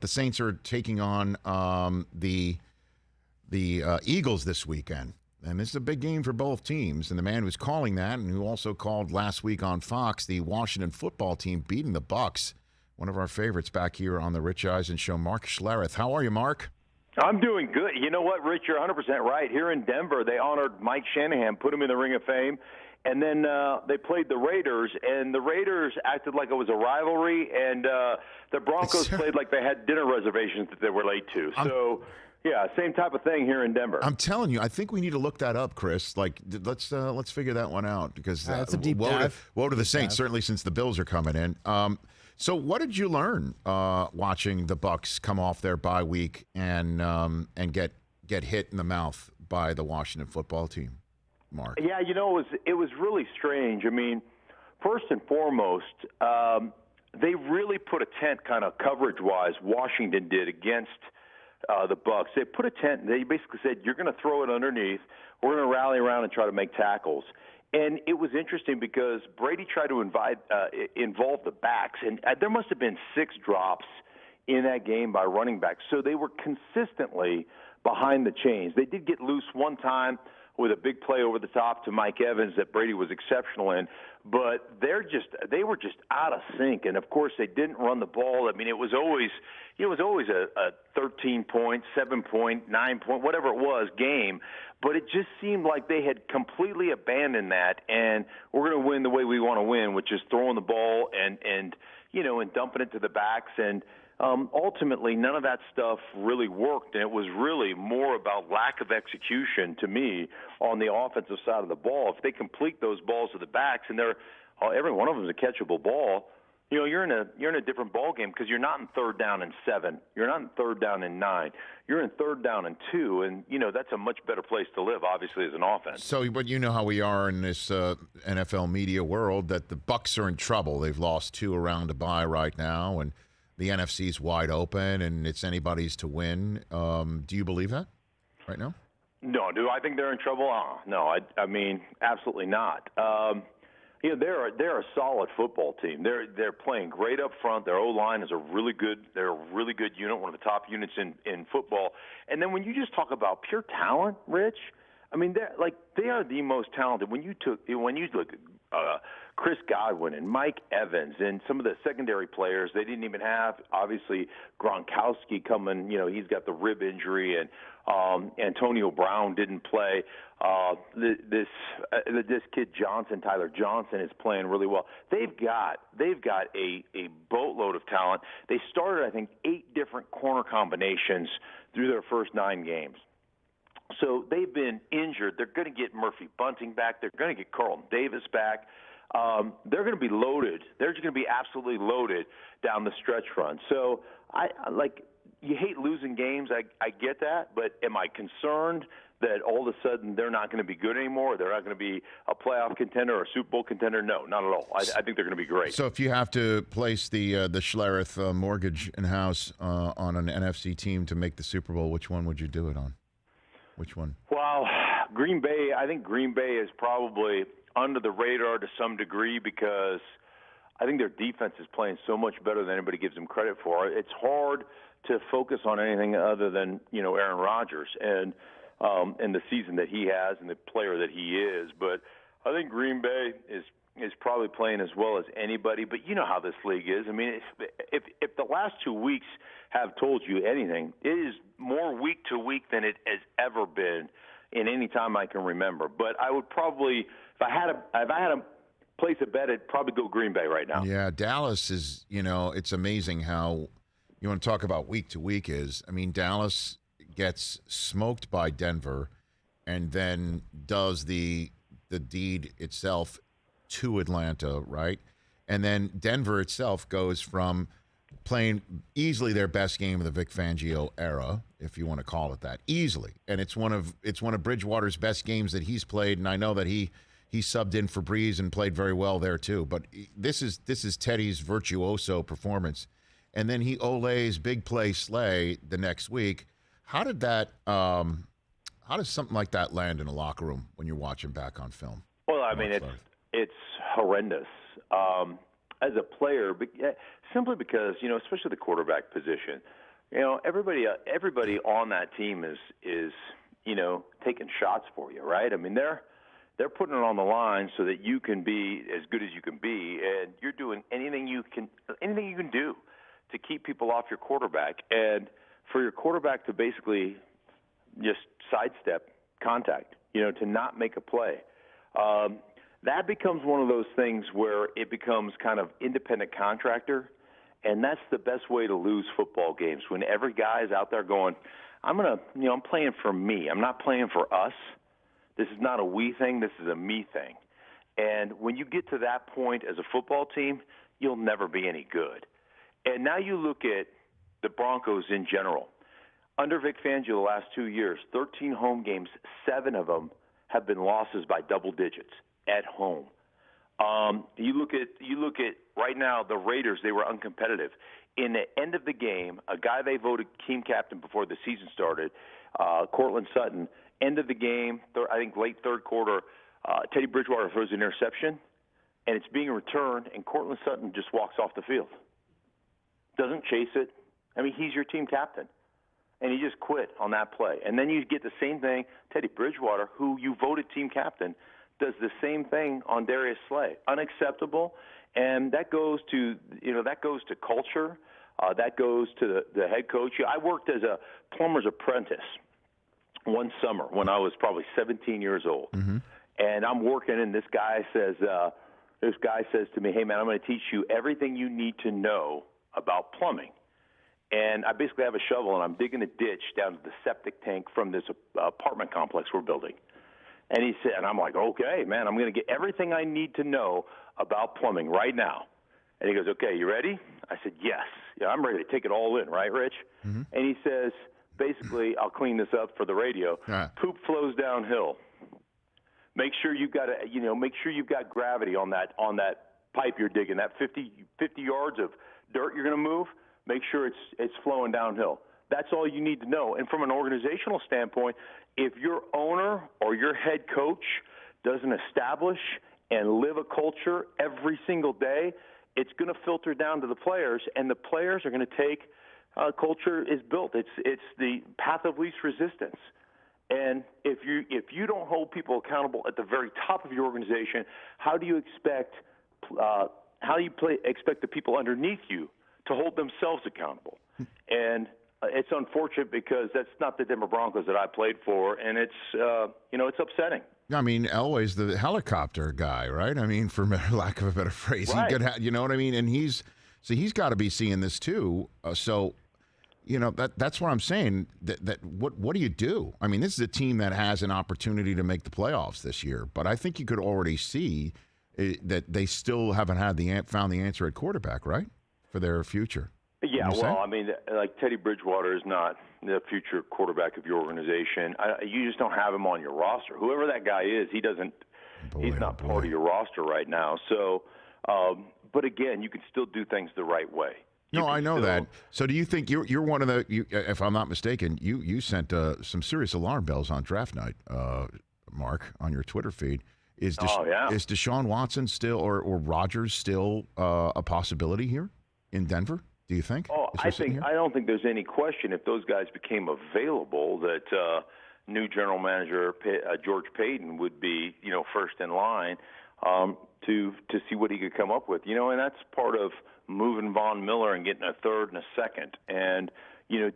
The Saints are taking on the Eagles this weekend. And this is a big game for both teams. And the man who's calling that and who also called last week on Fox, the Washington football team beating the Bucs, one of our favorites back here on the Rich Eisen Show, Mark Schlereth. How are you, Mark? I'm doing good. You know what, Rich? You're 100% right. Here in Denver, they honored Mike Shanahan, put him in the Ring of Fame. And then they played the Raiders, and the Raiders acted like it was a rivalry, and the Broncos played like they had dinner reservations that they were late to. So, yeah, same type of thing here in Denver. I'm telling you, I think we need to look that up, Chris. Like, let's figure that one out because that's a deep dive. Woe to the Saints, certainly since the Bills are coming in. So, what did you learn watching the Bucs come off their bye week and get hit in the mouth by the Washington football team, Mark? Yeah, you know, it was really strange. I mean, first and foremost, they really put a tent kind of coverage-wise, Washington did, against the Bucs. They put a tent, and they basically said, you're going to throw it underneath. We're going to rally around and try to make tackles. And it was interesting because Brady tried to involve the backs, and there must have been 6 drops in that game by running backs. So they were consistently behind the chains. They did get loose one time with a big play over the top to Mike Evans that Brady was exceptional in, but they were just out of sync. And of course, they didn't run the ball. I mean, it was always a 13-point, 7-point, 9-point, whatever it was game. But it just seemed like they had completely abandoned that, and we're going to win the way we want to win, which is throwing the ball and dumping it to the backs. And ultimately, none of that stuff really worked, and it was really more about lack of execution to me on the offensive side of the ball. If they complete those balls to the backs, and every one of them is a catchable ball, you know, you're in a different ball game because you're not in 3rd down and 7. You're not in 3rd down and 9. You're in 3rd down and 2, and you know that's a much better place to live, obviously, as an offense. So, but you know how we are in this NFL media world that the Bucs are in trouble. They've lost 2 around a bye right now, and the NFC's wide open, and it's anybody's to win. Do you believe that right now? No. Do I think they're in trouble? No, I mean, absolutely not. You know, they're a solid football team. They're playing great up front. Their O-line is a really good unit, one of the top units in football. And then when you just talk about pure talent, Rich, I mean, they are the most talented. When you look at Chris Godwin and Mike Evans and some of the secondary players they didn't even have. Obviously, Gronkowski coming, you know, he's got the rib injury, and Antonio Brown didn't play. This kid Johnson, Tyler Johnson, is playing really well. They've got a boatload of talent. They started, I think, 8 different corner combinations through their first 9 games. So they've been injured. They're going to get Murphy Bunting back. They're going to get Carlton Davis back. They're going to be loaded. They're just going to be absolutely loaded down the stretch run. So you hate losing games. I get that, but am I concerned that all of a sudden they're not going to be good anymore? They're not going to be a playoff contender or a Super Bowl contender? No, not at all. I think they're going to be great. So if you have to place the Schlereth mortgage in house on an NFC team to make the Super Bowl, which one would you do it on? Which one? Well, Green Bay. I think Green Bay is probably under the radar to some degree because I think their defense is playing so much better than anybody gives them credit for. It's hard to focus on anything other than, you know, Aaron Rodgers and the season that he has and the player that he is. But I think Green Bay is probably playing as well as anybody. But you know how this league is. I mean, if the last 2 weeks have told you anything, it is more week to week than it has ever been in any time I can remember. But I would probably, if I had a place a bet, I'd probably go Green Bay right now. Yeah, Dallas is, you know, it's amazing how you want to talk about week to week is. I mean, Dallas gets smoked by Denver and then does the deed itself to Atlanta, right? And then Denver itself goes from playing easily their best game of the Vic Fangio era, if you want to call it that, easily. And it's one of Bridgewater's best games that he's played, and I know that he subbed in for Breeze and played very well there too. But this is Teddy's virtuoso performance. And then he olays big play Slay the next week. How does something like that land in a locker room when you're watching back on film? Well, I mean, it's horrendous as a player, simply because, you know, especially the quarterback position, everybody on that team is taking shots for you, right? I mean, they're putting it on the line so that you can be as good as you can be, and you're doing anything you can do to keep people off your quarterback, and for your quarterback to basically just sidestep contact, to not make a play. That becomes one of those things where it becomes kind of independent contractor, and that's the best way to lose football games. When every guy is out there going, I'm playing for me. I'm not playing for us. This is not a we thing. This is a me thing. And when you get to that point as a football team, you'll never be any good. And now you look at the Broncos in general. Under Vic Fangio the last 2 years, 13 home games, 7 of them have been losses by double digits at home. You look at right now the Raiders. They were uncompetitive. In the end of the game, a guy they voted team captain before the season started, Cortland Sutton. End of the game, I think late third quarter, Teddy Bridgewater throws an interception, and it's being returned, and Cortland Sutton just walks off the field. Doesn't chase it. I mean, he's your team captain. And he just quit on that play. And then you get the same thing, Teddy Bridgewater, who you voted team captain, does the same thing on Darius Slay. Unacceptable. And that goes to culture. That goes to the head coach. I worked as a plumber's apprentice one summer when I was probably 17 years old. Mm-hmm. And I'm working, and this guy says to me, hey, man, I'm going to teach you everything you need to know about plumbing. And I basically have a shovel, and I'm digging a ditch down to the septic tank from this apartment complex we're building. And he said, and I'm like, okay, man, I'm going to get everything I need to know about plumbing right now. And he goes, okay, you ready? I said, yes. Yeah, I'm ready to take it all in, right, Rich? Mm-hmm. And he says, basically, I'll clean this up for the radio. Poop flows downhill. Make sure you've got gravity on that pipe you're digging. That 50 yards of dirt you're going to move. Make sure it's flowing downhill. That's all you need to know. And from an organizational standpoint, if your owner or your head coach doesn't establish and live a culture every single day, it's going to filter down to the players, and the players are going to take culture is built. It's the path of least resistance. And if you don't hold people accountable at the very top of your organization, how do you expect the people underneath you to hold themselves accountable? And it's unfortunate because that's not the Denver Broncos that I played for, and it's upsetting. I mean, Elway's the helicopter guy, right? I mean, for lack of a better phrase, right. He could you know what I mean? And he's got to be seeing this too. That's what I'm saying. That what do you do? I mean, this is a team that has an opportunity to make the playoffs this year, but I think you could already see that they still haven't found the answer at quarterback, right, for their future. Yeah, well, I mean, like Teddy Bridgewater is not the future quarterback of your organization. You just don't have him on your roster. Whoever that guy is, he's not part of your roster right now. So, but again, you can still do things the right way. No, I know that. So do you think you're one of the, if I'm not mistaken, you sent some serious alarm bells on draft night, Mark, on your Twitter feed. Is Deshaun Watson still or Rodgers still a possibility here in Denver? Do you think? Oh, I don't think there's any question if those guys became available that new general manager George Payton would be, first in line to see what he could come up with. And that's part of moving Von Miller and getting a third and a second, and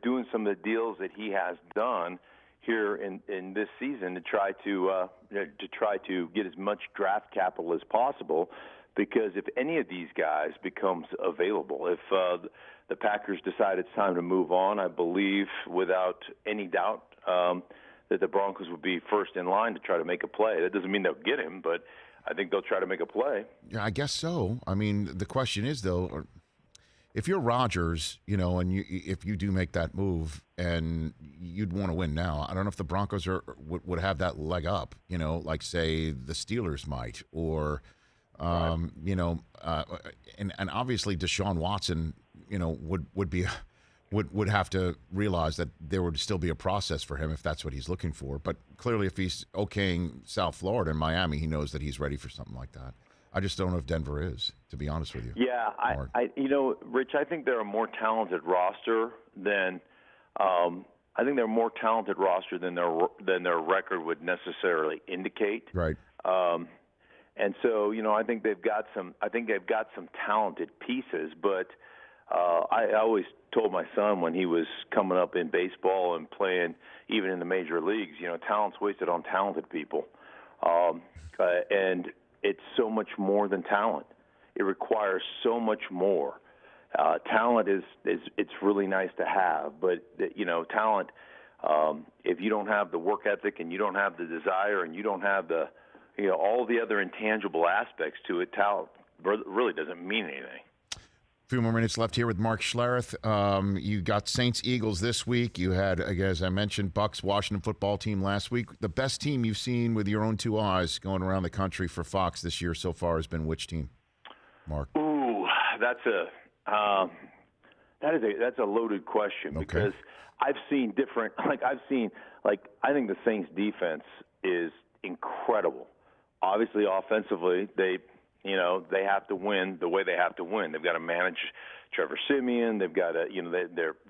doing some of the deals that he has done here in this season to try to get as much draft capital as possible. Because if any of these guys becomes available, if the Packers decide it's time to move on, I believe without any doubt that the Broncos would be first in line to try to make a play. That doesn't mean they'll get him, but I think they'll try to make a play. Yeah, I guess so. I mean, the question is, though, if you're Rodgers, and if you do make that move and you'd want to win now, I don't know if the Broncos would have that leg up, like, say, the Steelers might, or – right. And obviously Deshaun Watson, would have to realize that there would still be a process for him if that's what he's looking for. But clearly, if he's okaying South Florida and Miami, he knows that he's ready for something like that. I just don't know if Denver is, to be honest with you. Yeah, Rich, I think they're a more talented roster than their record would necessarily indicate. Right. And so, I think they've got some talented pieces, but I always told my son when he was coming up in baseball and playing even in the major leagues, talent's wasted on talented people. And it's so much more than talent. It requires so much more. Talent it's really nice to have, but talent, if you don't have the work ethic and you don't have the desire and you don't have the all the other intangible aspects to it, talent really doesn't mean anything. A few more minutes left here with Mark Schlereth. You got Saints-Eagles this week. You had, as I mentioned, Bucs Washington football team last week. The best team you've seen with your own two eyes going around the country for Fox this year so far has been which team, Mark? Ooh, that's a loaded question because I've seen different. I think the Saints defense is incredible. Obviously, offensively, they have to win the way they have to win. They've got to manage Trevor Siemian. They've got to,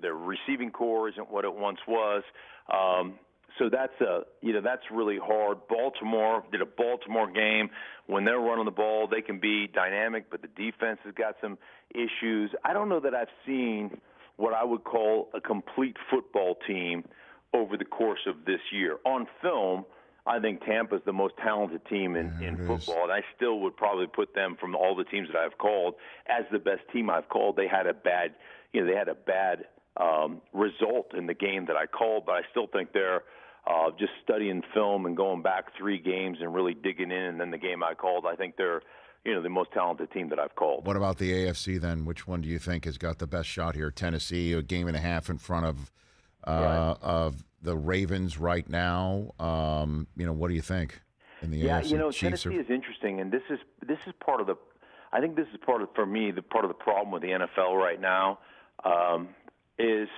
their receiving core isn't what it once was. So that's really hard. Baltimore did a Baltimore game. When they're running the ball, they can be dynamic, but the defense has got some issues. I don't know that I've seen what I would call a complete football team over the course of this year. On film, I think Tampa's the most talented team in football, and I still would probably put them from all the teams that I've called as the best team I've called. They had a bad, result in the game that I called, but I still think they're just studying film and going back 3 games and really digging in. And then the game I called, I think they're, the most talented team that I've called. What about the AFC then? Which one do you think has got the best shot here? Tennessee, a game and a half in front of the Ravens right now. What do you think in the AFC? Tennessee is interesting, and this is part of the. I think this is for me the part of the problem with the NFL right now is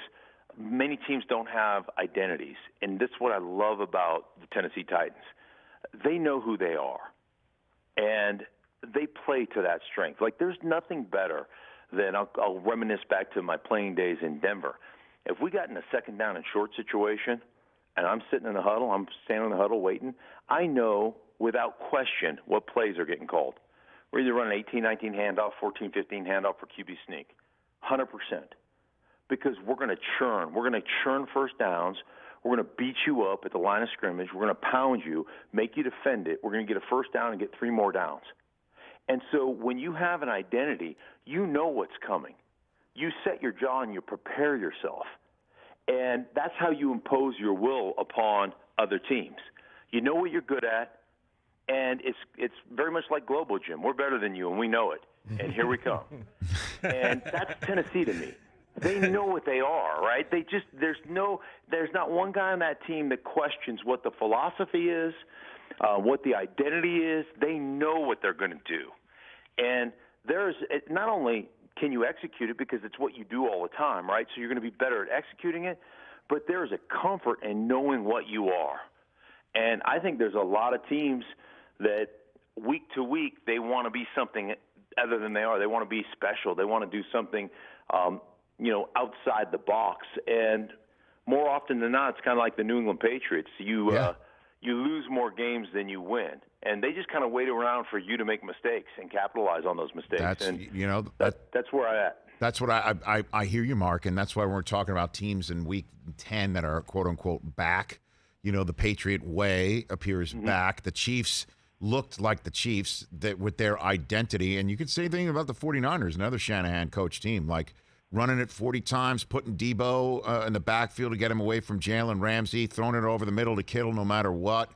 many teams don't have identities, and that's what I love about the Tennessee Titans. They know who they are, and they play to that strength. Like there's nothing better than I'll reminisce back to my playing days in Denver. If we got in a second down and short situation and I'm sitting in the huddle, I'm standing in the huddle waiting, I know without question what plays are getting called. We're either running 18-19 handoff, 14-15 handoff, or QB sneak, 100%. Because we're going to churn. We're going to churn first downs. We're going to beat you up at the line of scrimmage. We're going to pound you, make you defend it. We're going to get a first down and get 3 more downs. And so when you have an identity, you know what's coming. You set your jaw and you prepare yourself. And that's how you impose your will upon other teams. You know what you're good at, and it's very much like Global Gym. We're better than you, and we know it. And here we come. And that's Tennessee to me. They know what they are, right? There's not one guy on that team that questions what the philosophy is, what the identity is. They know what they're going to do. And there's not only can you execute it because it's what you do all the time, right? So you're going to be better at executing it, but there is a comfort in knowing what you are. And I think there's a lot of teams that week to week they want to be something other than they are. They want to be special. They want to do something, outside the box. And more often than not, it's kind of like the New England Patriots. You lose more games than you win. And they just kind of wait around for you to make mistakes and capitalize on those mistakes. That's where I'm at. That's what I hear you, Mark, and that's why we're talking about teams in Week 10 that are quote-unquote back. The Patriot way appears back. The Chiefs looked like the Chiefs with their identity, and you could say the thing about the 49ers, another Shanahan coach team, like running it 40 times, putting Debo in the backfield to get him away from Jalen Ramsey, throwing it over the middle to Kittle no matter what.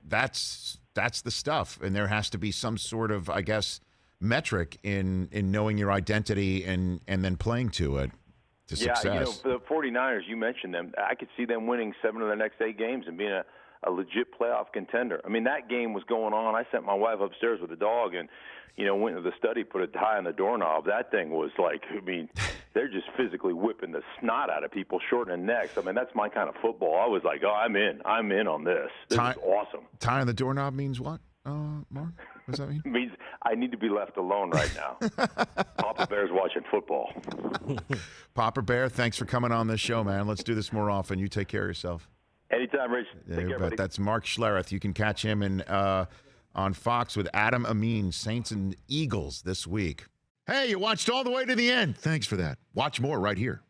That's the stuff, and there has to be some sort of, I guess, metric in knowing your identity and then playing to it to success. The 49ers, you mentioned them. I could see them winning 7 of their next 8 games and being a legit playoff contender. I mean, that game was going on. I sent my wife upstairs with the dog and, went to the study, put a tie on the doorknob. That thing was like, they're just physically whipping the snot out of people, shortening necks. I mean, that's my kind of football. I was like, I'm in on this. This is awesome. Tie on the doorknob means what? Mark? What does that mean? It means I need to be left alone right now. Papa Bear's watching football. Papa Bear, thanks for coming on this show, man. Let's do this more often. You take care of yourself. Anytime, Rich. Take care, buddy. That's Mark Schlereth. You can catch him on Fox with Adam Amin, Saints and Eagles this week. Hey, you watched all the way to the end. Thanks for that. Watch more right here.